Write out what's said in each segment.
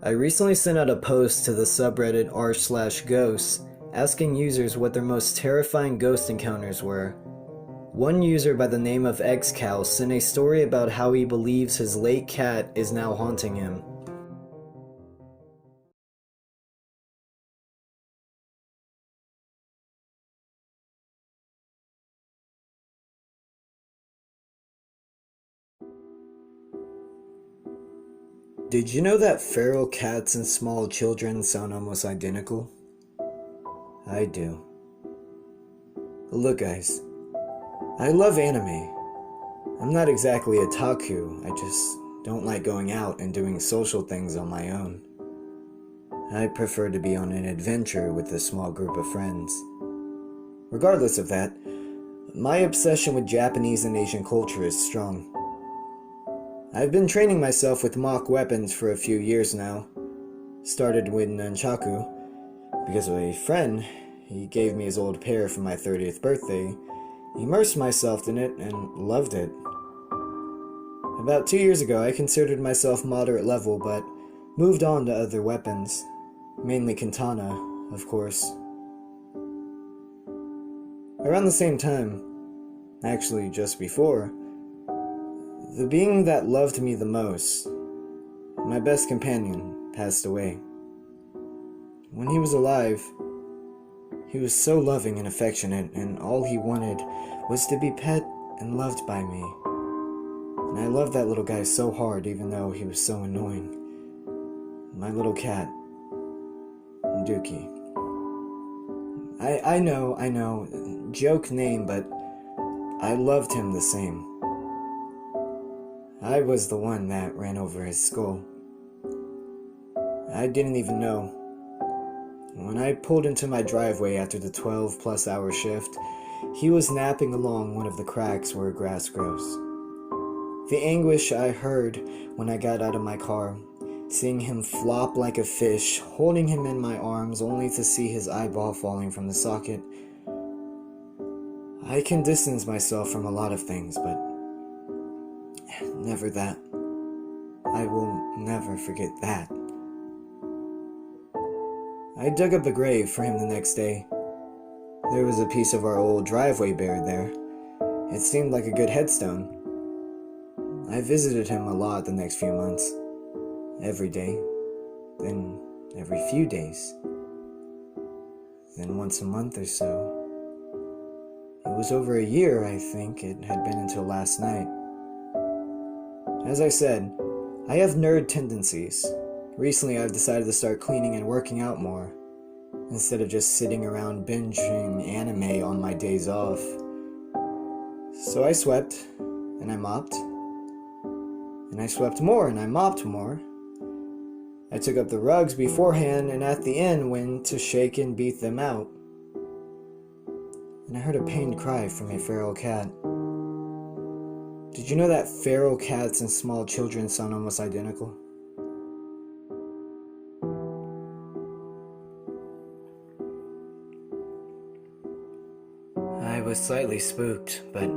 I recently sent out a post to the subreddit r/ghosts asking users what their most terrifying ghost encounters were. One user by the name of Ex-Kal sent a story about how he believes his late cat is now haunting him. Did you know that feral cats and small children sound almost identical? I do. Look guys, I love anime. I'm not exactly a otaku, I just don't like going out and doing social things on my own. I prefer to be on an adventure with a small group of friends. Regardless of that, my obsession with Japanese and Asian culture is strong. I've been training myself with mock weapons for a few years now. Started with nunchaku, because of a friend. He gave me his old pair for my 30th birthday, immersed myself in it, and loved it. About 2 years ago, I considered myself moderate level, but moved on to other weapons, mainly katana, of course. Around the same time, actually just before, the being that loved me the most, my best companion, passed away. When he was alive, he was so loving and affectionate, and all he wanted was to be pet and loved by me. And I loved that little guy so hard, even though he was so annoying. My little cat, Dookie. I know, joke name, but I loved him the same. I was the one that ran over his skull. I didn't even know. When I pulled into my driveway after the 12+ hour shift, he was napping along one of the cracks where grass grows. The anguish I heard when I got out of my car, seeing him flop like a fish, holding him in my arms only to see his eyeball falling from the socket. I can distance myself from a lot of things, but never that. I will never forget that. I dug up a grave for him the next day. There was a piece of our old driveway buried there. It seemed like a good headstone. I visited him a lot the next few months. Every day. Then every few days. Then once a month or so. It was over a year, I think it had been until last night. As I said, I have nerd tendencies. Recently I've decided to start cleaning and working out more, instead of just sitting around binging anime on my days off. So I swept, and I mopped, and I swept more, and I mopped more. I took up the rugs beforehand, and at the end went to shake and beat them out. And I heard a pained cry from a feral cat. Did you know that feral cats and small children sound almost identical? I was slightly spooked, but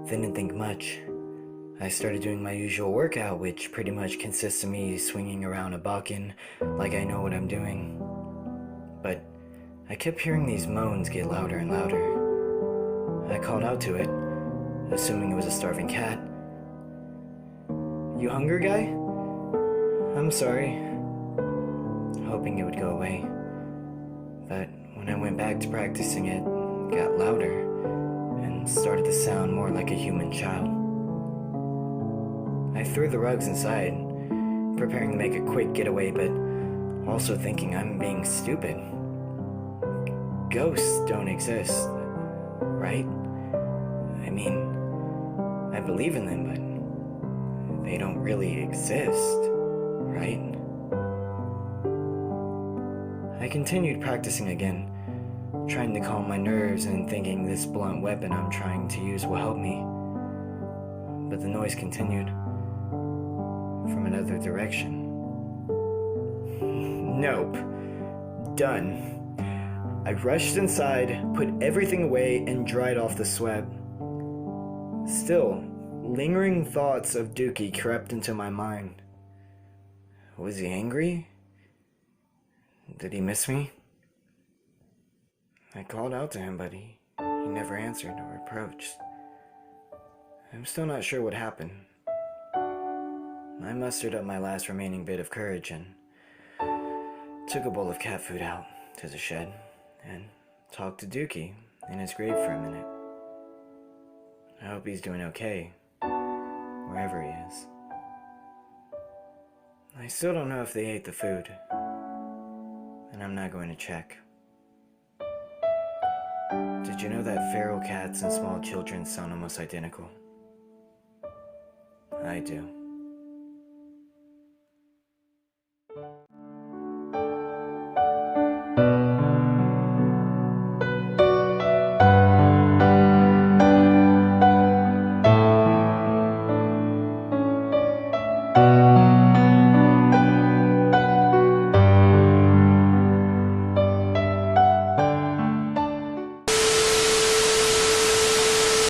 didn't think much. I started doing my usual workout, which pretty much consists of me swinging around a bakken like I know what I'm doing. But I kept hearing these moans get louder and louder. I called out to it, assuming it was a starving cat. "You hungry, guy? I'm sorry," hoping it would go away. But when I went back to practicing it got louder and started to sound more like a human child. I threw the rugs inside, preparing to make a quick getaway, but also thinking I'm being stupid. Ghosts don't exist, right? I mean, I believe in them, but they don't really exist, right? I continued practicing again, trying to calm my nerves and thinking this blunt weapon I'm trying to use will help me. But the noise continued, from another direction. Nope. Done. I rushed inside, put everything away, and dried off the sweat. Still, lingering thoughts of Dookie crept into my mind. Was he angry? Did he miss me? I called out to him, but he never answered or approached. I'm still not sure what happened. I mustered up my last remaining bit of courage and took a bowl of cat food out to the shed and talked to Dookie in his grave for a minute. I hope he's doing okay, wherever he is. I still don't know if they ate the food, and I'm not going to check. Did you know that feral cats and small children sound almost identical? I do.